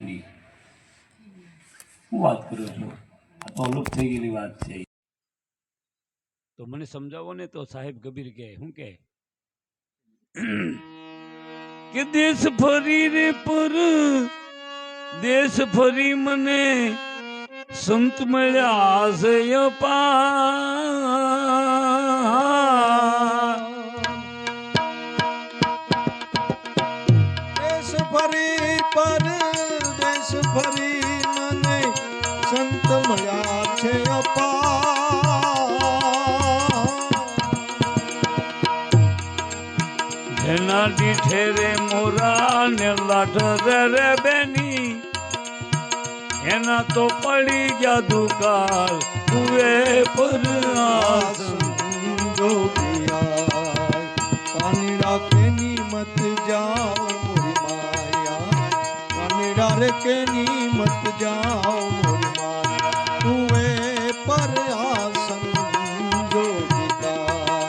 હું વાત કરું છું, આ તો અલુપ થઈ ગયેલી વાત છે. તો મને સમજાવો ને. તો સાહેબ કબીર કે શું કે દેશ ફરી રે પર દેશ ફરી મને સંત મળ્યા છે દેશ ફરી પર દેશ ફરી મને સંત મળ્યા છે જેના દીઠે રે મોરા ને લાઠ રે બેની એના તો પડી ગયા દુકાળ કુએ પર પાણી રાખેની મત જાઓ મોરી માયા પાણી રાખેની મત જાઓ મોરી માયા કુએ પર આસન જોગીતા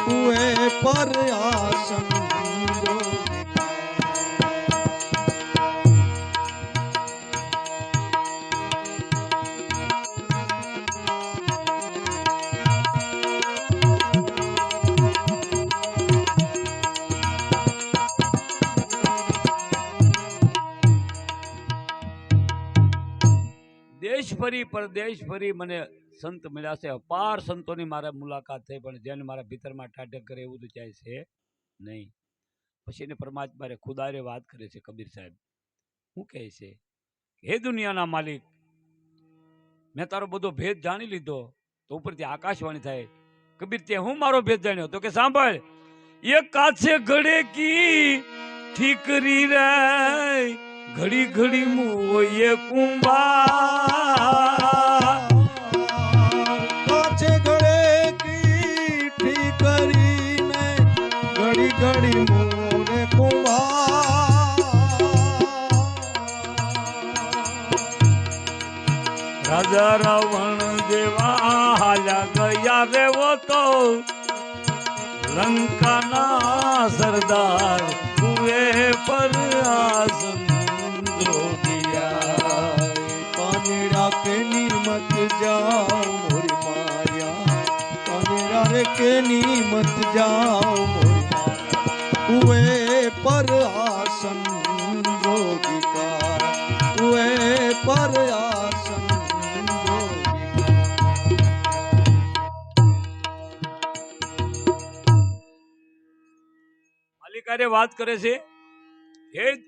કુએ પર આસન દેશ ફરી પરદેશ ફરી મને સંત મળ્યા છે. અપાર સંતોની મારા મુલાકાત થઈ, પણ જેને મારા ભીતરમાં ટાઢક કરે એવું તો ક્યાંય છે નહીં. પછી એને પરમાત્મા ખુદારે વાત કરે છે. કબીર સાહેબ શું કહે છે? હે દુનિયાના માલિક, મેં તારો બધો ભેદ જાણી લીધો. તો ઉપરથી આકાશવાણી થાય, કબીર તે હું મારો ભેદ જાણ્યો? તો કે સાંભળ, એક કાછે ઘડે કી ઠીકરી રે ઘડી ઘડી મુએ કુંભા કાછે ઘડે કી ઠીકરીને ઘડી ઘડી મોરે રાજા રાવણ જેવા હાલ્યા ગયા રે વો તો લંકાના સરદાર કુએ પર આસન પાણી રાખે નિમત જાઓ મોરી માયા પાણી રાખે નિમત જાઓ મોરી માયા કુએ પર આસન જોગિકા કુએ પર આસન માલિકારે વાત કરે છે,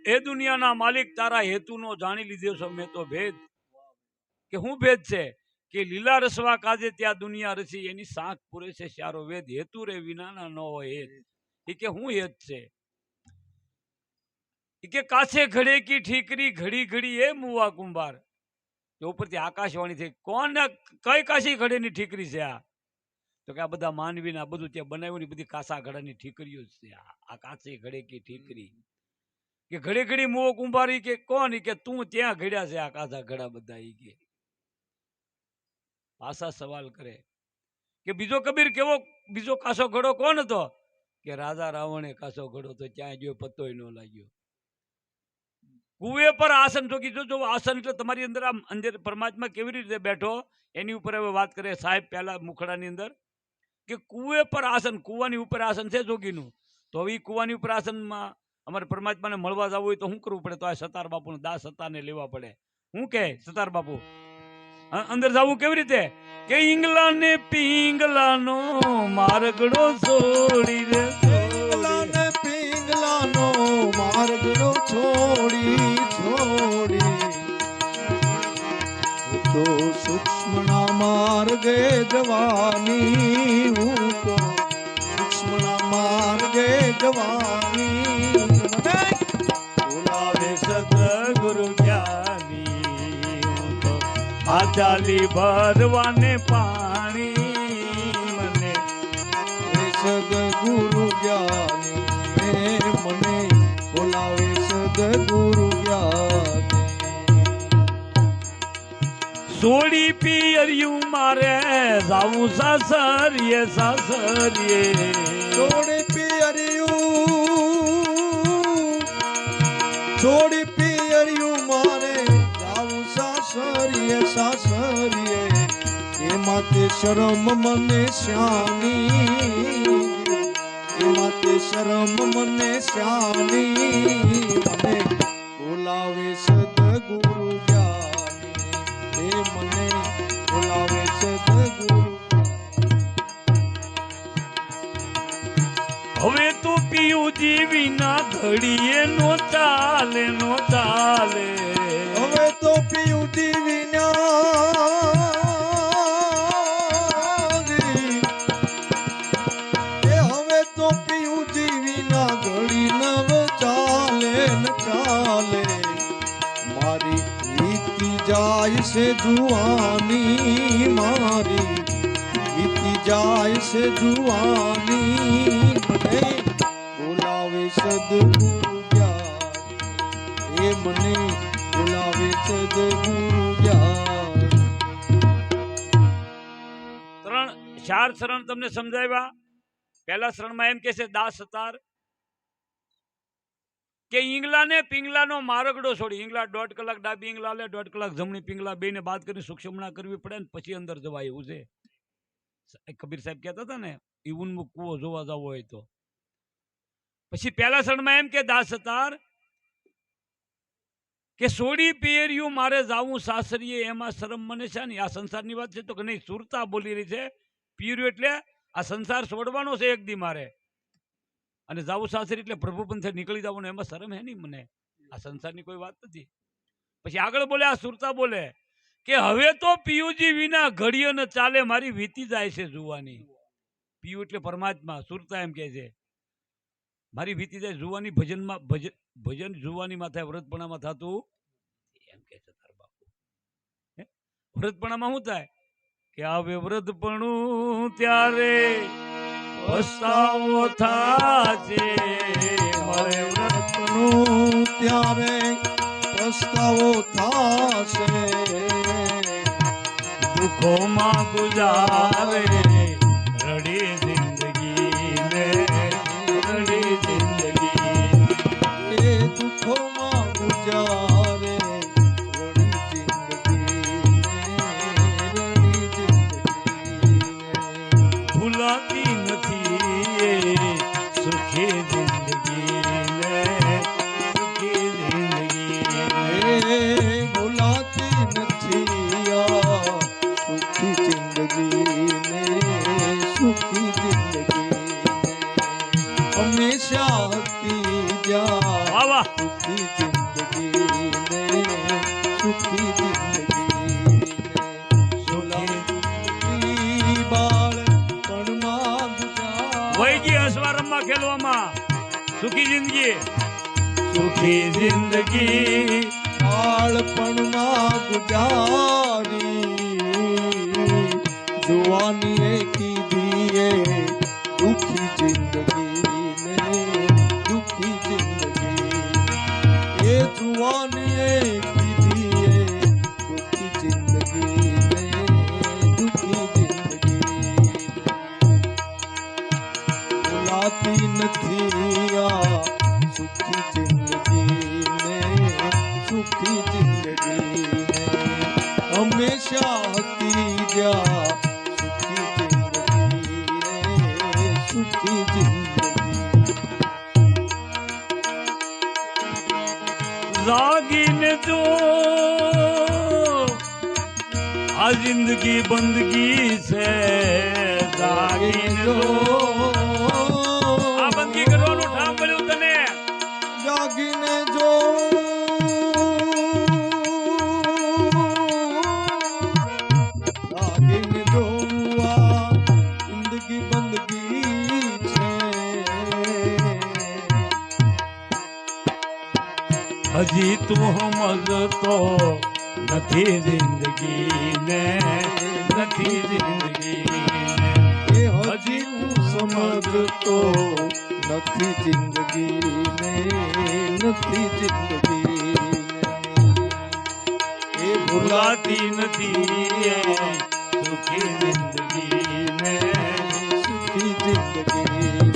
હે દુનિયાના માલિક, તારા હેતુનો જાણી લીધો છે મેં તો ભેદ. કે હું ભેદ છે? કે લીલા રસવા કાજે ત્યાં દુનિયા રસી, એની સાંખ પૂરે છે સારો વેદ. હેતુ રે વિનાના ન હોય હેત. એ કે હું હેત છે? એ કે કાછે ઘડે કી ઠીકરી ઘડી ઘડી એ મુવા કુંભાર. તો ઉપરથી આકાશવાણી થઈ, કોણ કઈ કાશી ઘડેની ઠીકરી છે આ? તો કે આ બધા માનવીના બધું ત્યાં બનાવ્યું ને બધી કાસા ઘડાની ઠીકરીઓ જ છે. આ કાચી ઘડે કી ઠીકરી કે ઘડી ઘડી મુવો કુંભારી કે કોણ? કે તું ત્યાં ઘડ્યા છે આ કાસા ઘડા બધા. ઈ કે પાછા સવાલ કરે કે બીજો કબીર કેવો બીજો કાસો ઘડો કોણ હતો? કે રાજા રાવણે કાસો ઘડો તો ત્યાં ગયો પત્તોય ન લાગ્યો. કુએ પર આસન જોગી. જો આસન એટલે તમારી અંદર આમ અંદર પરમાત્મા કેવી રીતે બેઠો એની ઉપર હવે વાત કરે સાહેબ પહેલા મુખડાની અંદર કે કુએ પર આસન, કુવાની ઉપર આસન છે જોગીનું. તો હવે કુવાની ઉપર આસનમાં અમારે પરમાત્માને મળવા જવું હોય તો શું કરવું પડે? તો આ સતાર બાપુને દાસ સતારને લેવા પડે. શું કે સતાર બાપુ અંદર જવું કેવી રીતે? કે ઈંગલા ને પિંગલાનો માર્ગડો છોડી રે ને પિંગલાનો માર્ગડો છોડી છોડી તો સૂક્ષ્મના માર્ગે જવાની હું તો સૂક્ષ્મના માર્ગે જવાની બોલાવે સદગુરુ જ્ઞાની હું તો આચાલી ભરવાને પાણી મને સદગુરુ જ્ઞાની મને બોલાવે સદગુરુ જ્ઞાની સોડી પિયર્યું મારે જાવું સાસરીએ સાસરીએ સોડી પિયર્યું મારે મારે જાવું સાસરીએ સાસરીએ એમાં તે શરમ મને શ્યાની એમાં તે શરમ મને શ્યાની મને બોલાવે સદગુરુ જ્ઞાની એ મને બોલાવે સદગુરુ હવે તો પિયુજી વિના ઘડીએ નો ચાલે નો ચાલે હવે તો પિયુજી વિના હવે તો પિયુજી વિના ઘડી નવ ચાલે ન ચાલે મારી વીતી જાય છે જુવાની મારી વીતી જાય છે જુવાની મને બોલાવે સદગુરુ જ્ઞાન એ મને બોલાવે સદગુરુ જ્ઞાન ચાર શરણ તમને સમજાવ્યા પહેલા શરણમાં એમ કે છે દાસ તાર કે ઈંગલાને પિંગલાનો મારગડો છોડી ઈંગલા 1.5 કલાક ડાબી ઈંગલા લે 1.5 કલાક જમણી પિંગલા બેને બાદ કરી સુક્ષમણા કરવી પડે ને પછી અંદર જવાય એવું છે કબીર સાહેબ કહેતા હતા ને ઈ ઉન્મુખ કૂવો જોવા જવો હોય તો પછી પહેલા શરણમાં એમ કે દાસ તાર કે સોડી પિયરિયું મારે જાવું સાસરીએ એમાં શરમ મને છે ને આ સંસારની વાત છે તો કે નહીં સુરતા બોલી રહી છે પિયરિયું એટલે આ સંસાર છોડવાનો છે એક દી મારે અને જાવું સાસરી એટલે પ્રભુ પંથે નીકળી જવાનું એમાં શરમ હે નહીં મને આ સંસારની કોઈ વાત નથી પછી આગળ બોલે આ સુરતા બોલે કે હવે તો પિયુજી વિના ઘડીએ ન ચાલે મારી વીતી જાય છે જુવાની પિયુ એટલે પરમાત્મા સુરતા એમ કહે છે મારી વીતી જાય જુવાની ભજનમાં ભજન જુવાનીમાં થાય વ્રતપણામાં થતું એમ કે છે તાર બાપુ વ્રતપણામાં શું થાય કે આવે વ્રતપણું ત્યારે પસ્તાવો થાશે મારે વ્રતનું ત્યારે પસ્તાવો થાશે દુઃખોમાં ગુજારે રડી જિંદગી ને રડી જિંદગી એ દુઃખોમાં ગુજારે રડી જિંદગી ભૂલાતી નથી સુખી જિંદગી ને સુખી જિંદગી ભૂલાતી નથી આ સુખી જિંદગી ને સુખી જિંદગી હંમેશા હતી જ્યાં વાહ વાહ સુખી જિંદગી ને સુખી જિંદગી સુખી બાળપણમાં ગુજાર વૈજી હસવા રમવા ખેલવામાં સુખી જિંદગી સુખી જિંદગી બાળપણમાં ગુજારી જુવાનીએ કીધીએ દુખી જિંદગી ને દુખી જિંદગી એ જુવાનીએ કીધીએ દુખી જિંદગી ને દુખી જિંદગી બોલાતી નથી આ સુખી જિંદગી ને સુખી જિંદગી ને હંમેશા હતી જ્યાં સુખી જિંદગી ને સુખી જિંદગી જાગીને જો આ જિંદગી બંદગી છે જાગીને જો આ બંદગી કરવાનું ઠામ મળ્યું તને જાગીને જો જાગીને જો આ જિંદગી બંદગી છે હજી તું સમજતો નથી જિંદગી ને નથી જિંદગી એ હજી તું સમજતો નથી જિંદગી ને નથી જિંદગી એ ભૂલાતી નથી સુખી જિંદગી ને સુખી જિંદગી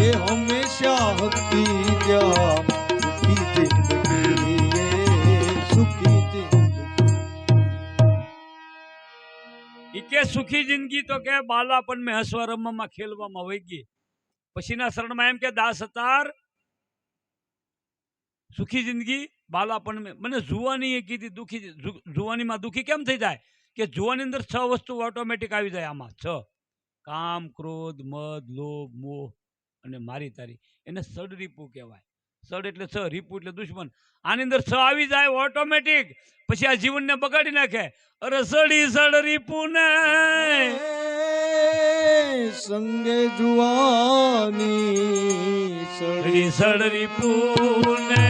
એ હંમેશા હતી જ્યાં સુખી જિંદગી એ સુખી કે સુખી જિંદગી તો કે બાલાપન મેં હસવા રમવામાં ખેલવામાં વહી ગઈ. પછીના શરણમાં એમ કે દાસ અતાર સુખી જિંદગી બાલાપન મેં. મને જુવાની એ કીધી દુખી, જુવાનીમાં દુખી કેમ થઈ જાય? કે જુવાની અંદર 6 વસ્તુ ઓટોમેટિક આવી જાય આમાં. 6: કામ, ક્રોધ, મદ, લોભ, મોહ અને મારી તારી. એને સડ રીપુ કહેવાય. સડ એટલે 6, રીપુ એટલે દુશ્મન. આની અંદર 6 આવી જાય ઓટોમેટિક. પછી આ જીવનને બગાડી નાખે. અરે સડી સડ રીપુ ને સંગે જુવાની સડી સડ રીપુ ને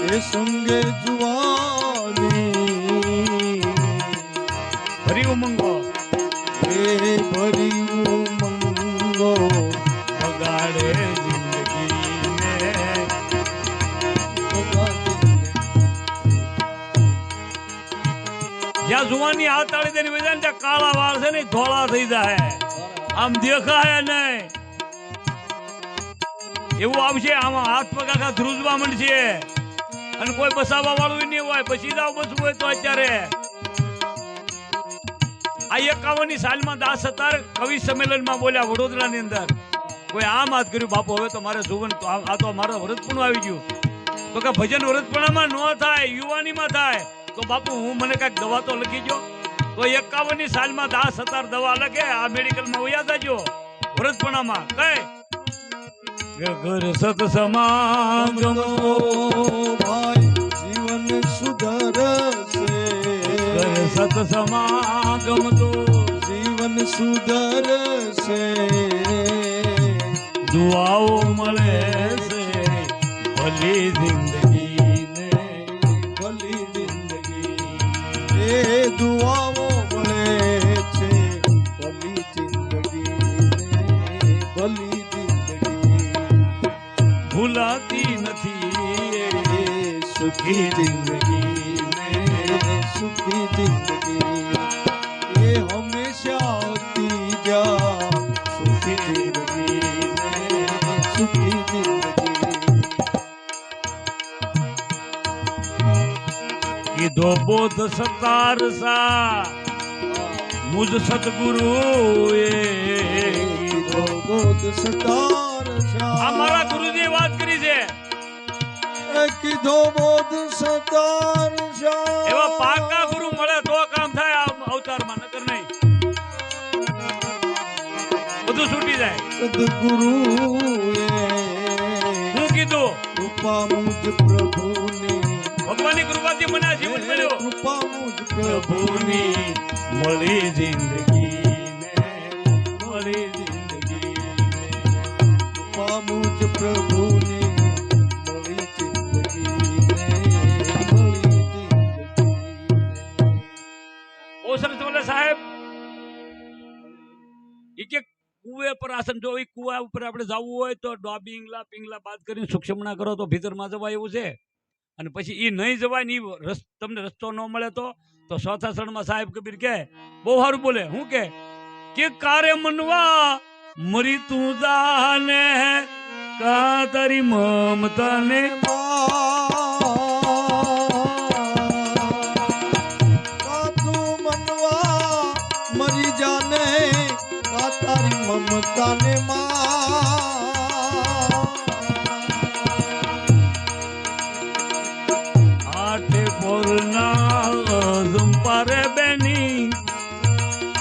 એ સંગે જુવાની ભરી ઉમંગો એ ભરી ઉમંગો બગાડે જિંદગીને. જ્યાં જુવાની હાથ તાળી દેની વજે ને ત્યાં કાળા વાળ છે ને ધોળા થઈ જાય, આમ દેખાય નહીં. એવું આવશે આમાં હાથ પગ આખા ધ્રુજવા માંડશે અને કોઈ બસાવવા વાળું નહીં હોય. પછી જાવ બસવું હોય તો અત્યારે આ 51ની સાલમાં દાસ અતાર કવિ સંમેલનમાં બોલ્યા વડોદરાની અંદર. કોઈ આમ વાત કર્યું, બાપુ હવે તો મારે જોવન તો આ તો મારા વ્રતપણું આવી ગયું. તો કે ભજન વ્રતપણામાં ન થાય, યુવાનીમાં થાય. તો બાપુ હું મને કાંઈક દવા તો લખી જો. તો 51ની સાલમાં દાસ અતાર દવા લખે, આ મેડિકલમાં વયા જાજો વ્રતપણામાં. કઈ ઘર સત્સંગ ભાઈ જીવન સુધરશે, ઘર સત્સંગ તો જીવન સુધરશે, દુઆઓ મળે છે ભલી જિંદગીને. ભલી જિંદગી એ દુઆઓ મળે છે ભલી જિંદગી ભલી જિંદગી ભૂલાતી નથી એ સુખી જિંદગી સુખી જિંદગી એ હંમેશા હોતી જા સુખી જિંદગી સુખી જિંદગી. કીધો બોધ સતાર સા મુજ સતગુરુ એ કીધો બોધ સતાર આ મારા ગુરુજીએ વાત કરી છે. કીધો બોધ સતાર એવા પાકા ગુરુ મળે તો કામ થાય આ અવતારમાં, નકર નહીં બધું છૂટી જાય. સદગુરુ હું કીધું કૃપા મુજ પ્રભુની, ભગવાનની કૃપાથી મને આ જીવન મળ્યું. કૃપા મુજ પ્રભુની મળી જિંદગી ને મળી જિંદગી. કૃપા મુજ પ્રભુની મળી જિંદગી મળી જિંદગી. ઓ સરસ બોલે સાહેબ ઈ કે કુવે પર આસન, જો ઈ કુવા ઉપર આપણે જવું હોય તો ડાબી ઈંગલા પિંગલા બાદ કરીને સુક્ષમણા કરો તો ભીતરમાં જવાય એવું છે. અને પછી ઈ નહીં જવાય ને તમને રસ્તો ન મળે તો ચોથા શરણમાં સાહેબ કબીર કે બહુ સારું બોલે. શું કે કારે મનવા મરી તું જાને કા તારી મમતા ને તું મનવા મરી જાને કા તારી મમતા ને આઠે પોરના ઝુંપારે બેની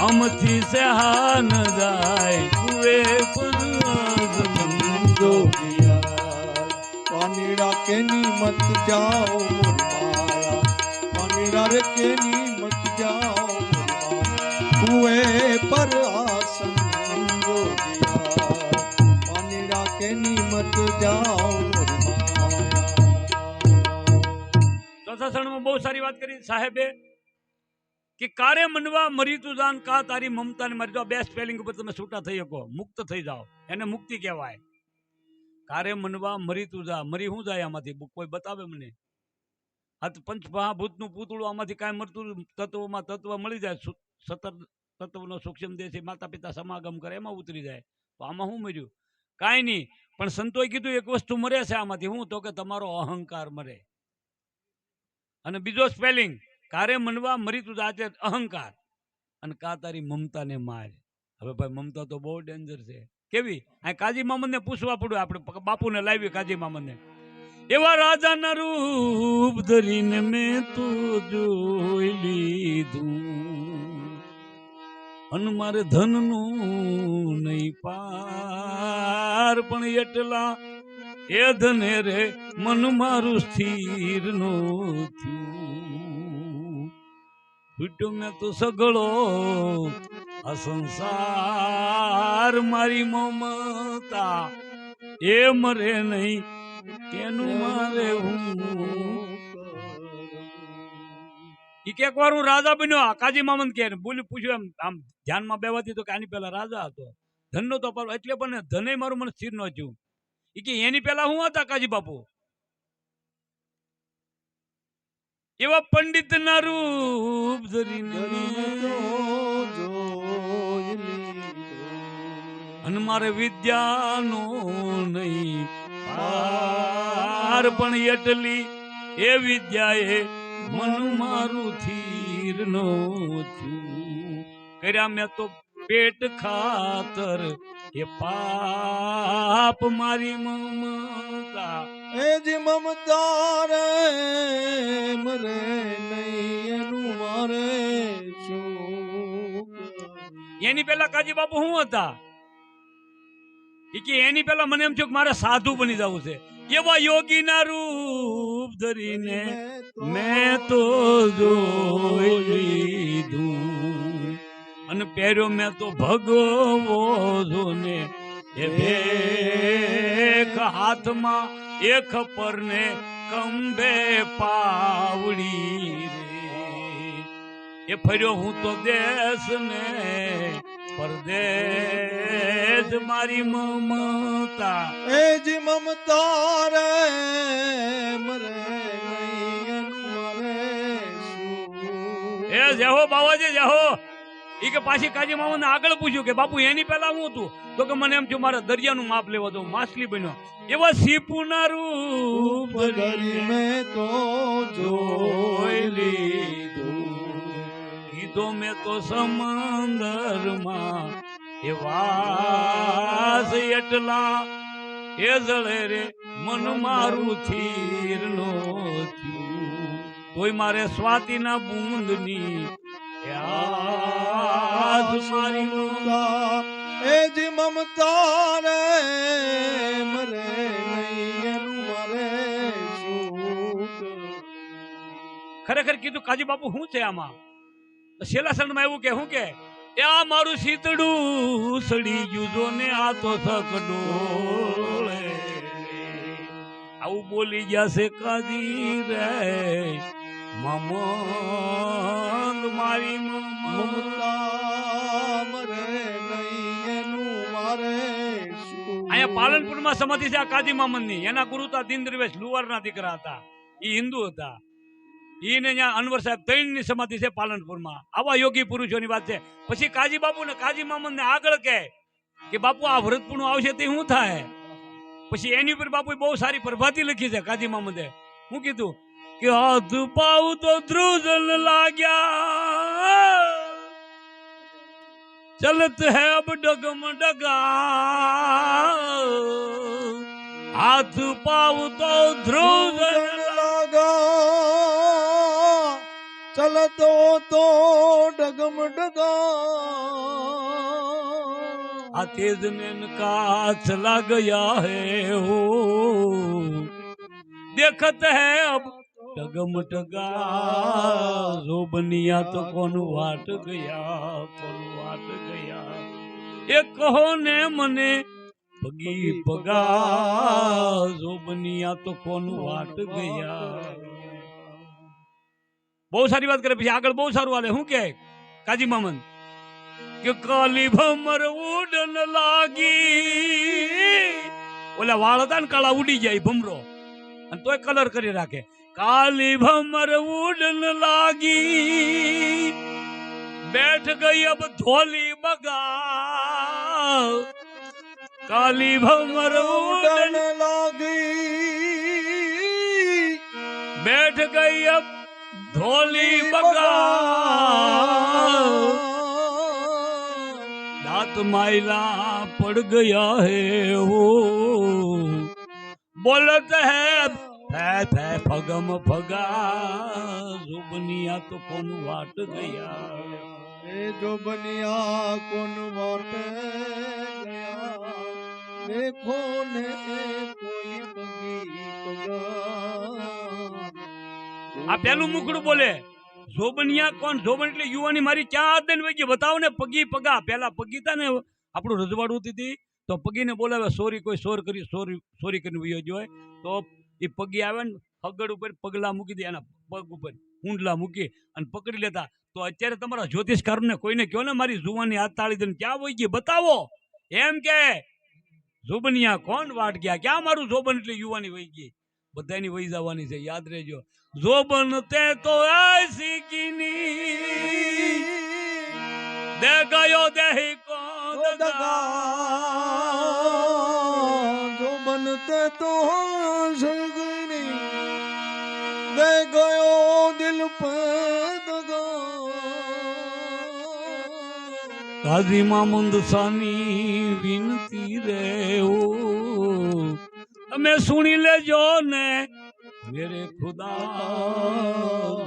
અમથી સે હાન જાય કુએ પર જો પાનીડા કેની મત જાઓ માયા, પાનીડા રે કેની મત જાઓ કુએ પર આસન જો પાનીડા કેની મત જાઓ. ચોથા શરણમાં બહુ સારી વાત કરી સાહેબે કે કારે મનવા મરી તું જાન કા તારી મમતા ને મારી. જો બે સ્પેલિંગ ઉપર તમે છૂટા થઈ શકો, મુક્ત થઈ જાઓ, એને મુક્તિ કહેવાય. કારે મનવા મરી તું જા, મરી શું જાય આમાંથી કોઈ બતાવે મને? આ પંચમહાભૂતનું પૂતળું આમાંથી કાંઈ મળતું તત્વમાં તત્વ મળી જાય. સતત તત્વનો સૂક્ષ્મ દેશી માતા પિતા સમાગમ કરે એમાં ઉતરી જાય. તો આમાં શું મર્યું? કાંઈ નહીં. પણ સંતોએ કીધું એક વસ્તુ મરે છે આમાંથી. હું તો કે તમારો અહંકાર મરે. અને બીજો સ્પેલિંગ કારે મનવા મરી તું જાતે અહંકાર અને કા તારી મમતાને માર. હવે ભાઈ મમતા તો બહુ ડેન્જર છે. કેવી? આ કાજી મામદને પૂછવા પડ્યું, આપણે બાપુને લાવી કાજી મામદને. એવા રાજાના રૂપ ધરીને મેં તો જોઈ લીધું અને મારે ધનનું નહીં પાર, પણ એટલા એ ધને રે મન મારું સ્થિર નો થયું. ફૂટ્યો મેં તો સગળો આ સંસાર, મારી મમતા એ મરે નહીં કેનું મારે હું. એક વાર હું રાજા બન્યો. કાજી મામન કે બોલી પૂછ્યું એમ આમ ધ્યાનમાં બેવાથી તો કે આની પહેલા રાજા હતો, ધનનો તો પર એટલે પણ ધને મારું મને સ્થિર ન થયું. એ કે એની પહેલા હું હતા કાજી બાપુ? એવા પંડિત ના રૂપ ધરીને અને મારે વિદ્યાનો નહીં પાર, પણ એટલી એ વિદ્યાએ મન મારું થીર નો થયું. કર્યા મેં તો પેટ ખાતર એ પાપ, મારી મમતા એ જે મમતા રે મરે નહીં એનું મારે શું. એની પેલા કાજી બાપુ શું હતા? એ કે એની પેલા મને એમ થયું કે મારે સાધુ બની જવું છે. એવા યોગી ના રૂપ ધરીને મેં તો જોઈ લીધું અને પહેર્યો મેં તો ભગવો જોને એ ભેખ હાથમાં એક પર ને કંબે પાવડી રે. એ ફર્યો હું તો દેશ ને પરદેશ, મારી મમતા એ જે મમતા રે મરે નહીં એનું મારે શું. એ જહો બાવાજી જહો. ઈ કે પાછી કાજી મામાને આગળ પૂછ્યું કે બાપુ એની પહેલા હું હતું? તો કે મને એમ થયું મારે દરિયાનું માપ લેવા દો, માછલી બન્યો. એવા સીપુના રૂપ ધરી મેં તો જોઈ લીધું, કીધો મેં તો સમંદરમાં એ વાસ, એટલા એ જળે રે મન મારું થીર નો થયું. તોય મારે સ્વાતિના બુંદની મારી મમતા એ જે મમતા રે મરે નહીં એનું મારે શું. ખરેખર કીધું કાજી બાપુ શું છે આમાં? છેલ્લા શરણમાં એવું કે શું કે આ મારું શીતળું સડી ગયું જો ને આ તો સકડોળે. આવું બોલી ગયા છે કાજી રે મમંદ, મારી મમતા મરે નહીં એનું મારે શું. અહીંયા પાલનપુરમાં સમાધિ છે આ કાજી મામનની. એના ગુરુ હતા દીન દરવેશ, લુવારના દીકરા હતા, એ હિન્દુ હતા. ઈને ત્યાં અનવર સાહેબ ત્રણની સમાધિ છે પાલનપુરમાં. આવા યોગી પુરુષોની વાત છે. પછી કાજી બાપુ ને કાજી મામનને આગળ કહે કે બાપુ આ વ્રતપૂર્ણ આવશે તે શું થાય? પછી એની ઉપર બાપુ બહુ સારી પ્રભાતી લખી છે કાજી મામદે. શું કીધું કે હાથ પાવ તો ધ્રુજન લાગ્યા, ચલત હે અબ ડગમ ડગા. હાથ પાવ તો ધ્રુજન લાગા, ચલતો તો ડગમ ડગા. આ તેજ में का चला गया है हो, देखत है अब टगम टगा. जो बनिया तो कौन वाट गया, कौन वाट ગયા. એ કહો ને મને પગી પગા, જો બનિયા તો કોણ વાટ ગયા. બહુ સારી વાત કરે. પછી આગળ બહુ સારું હાલે. શું કે કાજી મામન કે કાલી ભમર ઉડન લાગી. ઓલા વાળ હતા ને કાળા ઉડી જાય ભમરો, અને તોય કલર કરી રાખે. કાલી ભમર ઉડન લાગી, બેઠ ગઈ અબ ધોલી બગા. કાલી ભમર ઉડન લાગી, બેઠ ગઈ અબ ધોલી બગા दात माइला पड़ गया है वो बोलत है फै फगम फगा जुबनिया तो कौन वाट गया એ જો બનિયા કોન વાટે ગયા દેખો ને કોઈ પગી પગા આ પેલું મુકડું બોલે જોબનિયા કોણ જોબન એટલે યુવાની મારી ક્યાં હાથ દઈને વહી ગઈ બતાવો ને પગી પગા પેલા પગી તા ને આપણું રજવાડું હતી તો પગીને બોલાવે સોરી કોઈ સોરી કરીને વયો જોઈએ તો એ પગી આવે ને હગડ ઉપર પગલા મૂકી દે એના પગ ઉપર ઊંડલા મૂકી અને પકડી લેતા તો અત્યારે તમારા જ્યોતિષકારને કોઈને કહો ને મારી જુવાની હાથ તાળી દઈને ક્યાં વહી ગઈ બતાવો એમ કે જોબનિયા કોણ વાટ ગયા ક્યાં મારું જોબન એટલે યુવાની વહી ગઈ બધાની વહી જવાની છે યાદ રહેજો જોબન તે તો ऐसी कीनी દે ગયો દેહી કો જો બનતે તો સગની દે ગયો દિલ પે દગા કાઝી મામુંદ સાની વિનતી રે ઓ તમે સુણી લેજો ને मेरे खुदा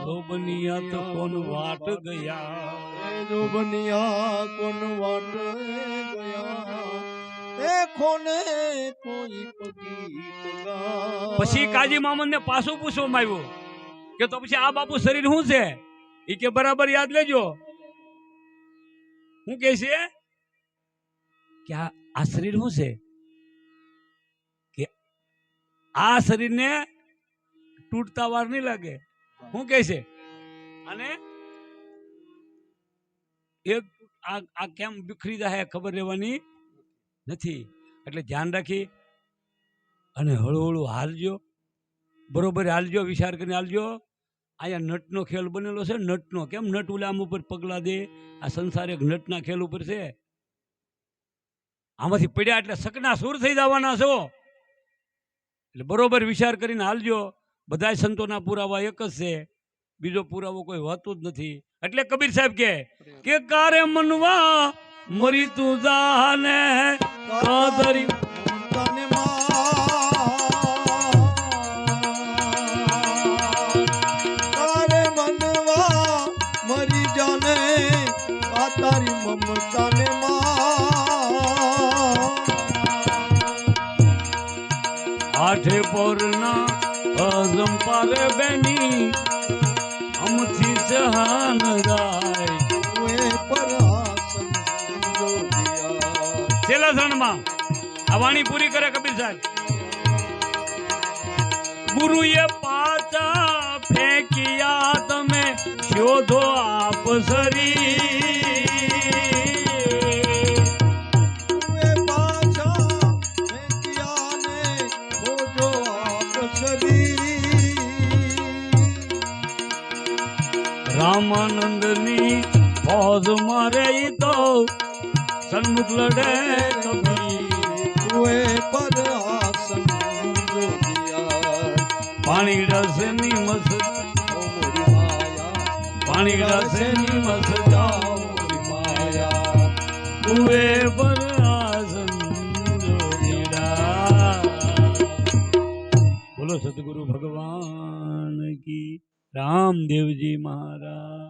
जोबनिया तो कौन वाट गया જો બનિયા કોન વાટ ગયા દેખો ને કોઈ પગી પગા પછી કાજી મામન ને પાછું પૂછવામાં આવ્યું કે તો પછી આ બાપુ શરીર શું છે ઈ કે બરાબર યાદ લેજો શું કે છે કે આ શરીર શું છે કે આ શરીરને તૂટતા વાર નહીં લાગે શું કે છે અને એક આ કેમ બિખરી જાય ખબર રહેવાની નથી એટલે ધ્યાન રાખી અને હળવું હાલજો બરોબર હાલજો વિચાર કરીને હાલજો અહીંયા નટનો ખેલ બનેલો છે નટનો કેમ નટ ઉલામ ઉપર પગલા દે આ સંસાર એક નટના ખેલ ઉપર છે આમાંથી પડ્યા એટલે સકના સૂર થઈ જવાના છો એટલે બરોબર વિચાર કરીને હાલજો બધા સંતોના પુરાવા એક જ છે બીજો પુરાવો કોઈ હોતું જ નથી એટલે કબીર સાહેબ કે કારે મનવા મરી તું જાને કાદરી તને તારે મનવા મરી જાને આ તારી મમતાને આઠે પોરના અજંપારે બેની અમથી જહાન રાય છેલ્લા શરણમાં આ વાણી પૂરી કરે કબીર સાહેબ ગુરુએ પાછા ફેંકિયા તમે શોધો આપ સરી રામાનંદની ફौज મારે તો સન્મુખ લડે કબીર પર આસન પાણી રસની મસ પાણી રસની મસ જાઓ માયા કુએ પર આસન જોગીરા બોલો સદગુરુ ભગવાન કી રામદેવજી મહારાજ